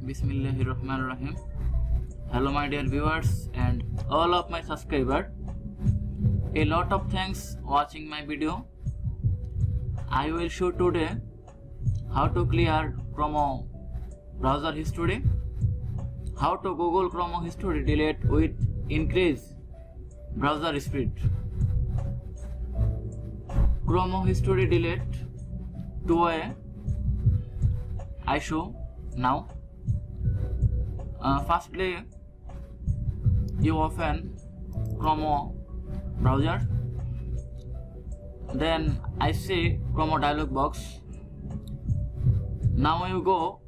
Bismillahirrahmanirrahim. Hello my dear viewers and all of my subscribers. A lot of thanks watching my video. I will show today how to clear Chrome browser history, how to Google Chrome history delete with increase browser speed. Chrome history delete two way I show now. Firstly, you open Chrome browser, then I see Chrome dialog box. Now you go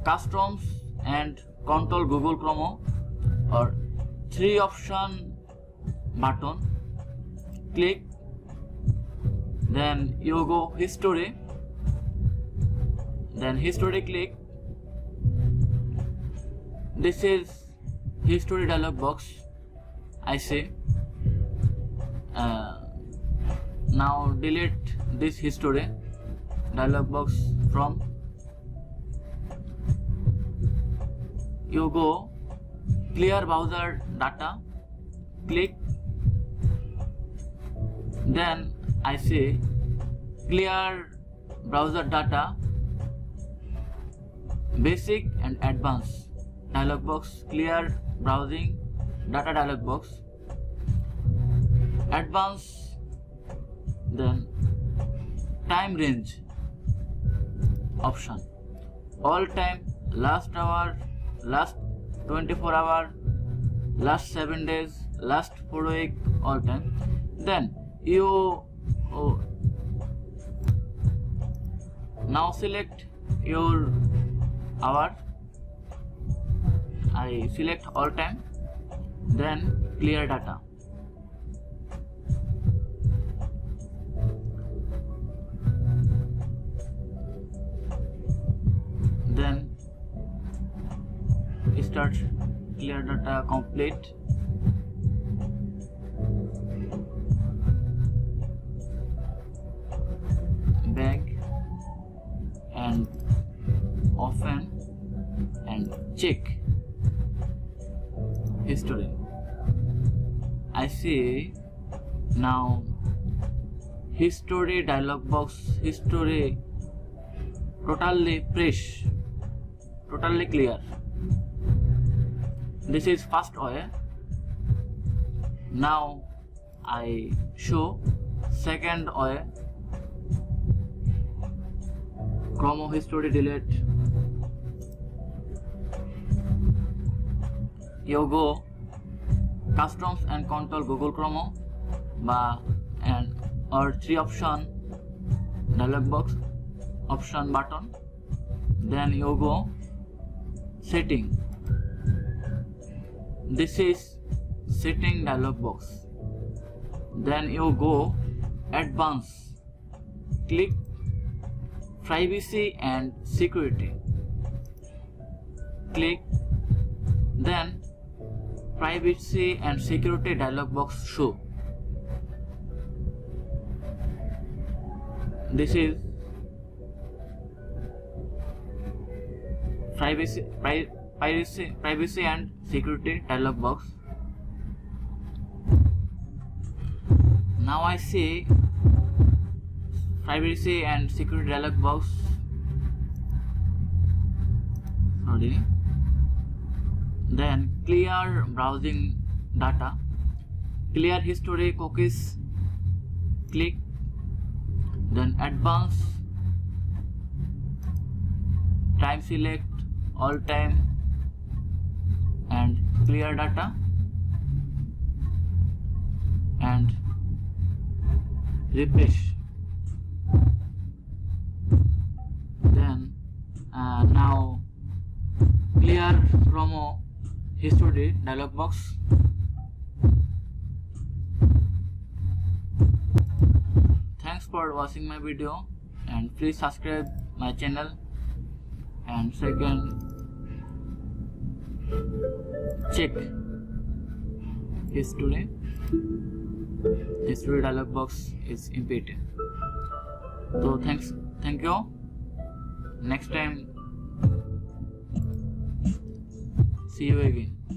customs and control Google Chrome or three option button, click, then you go history, then history click. This is history dialog box I see. Now delete this history dialog box from. You go clear browser data, click, then I see clear browser data basic and advanced dialog box, clear browsing data dialog box, advanced, then time range option, all time, last hour, last 24 hour, last 7 days, last 4 week, all time. Then you now select your hour. I select all time, then clear data. Then start clear data complete. Back and open and check history. I see now history dialog box, history totally fresh, totally clear. This is first way. Now I show second way. Chrome history delete. You go customs and control Google Chrome and or three option dialog box option button, then you go setting. This is setting dialog box. Then you go advanced, click privacy and security, click, then privacy and security dialog box show. This is privacy and security dialog box. Now I see privacy and security dialog box. Sorry. Then clear browsing data, clear history cookies, click, then advanced, time select, all time, and clear data, and refresh. Then now clear Chrome history dialog box. Thanks for watching my video and please subscribe my channel. And second, check history dialog box is empty. So thank you. Next time See you again.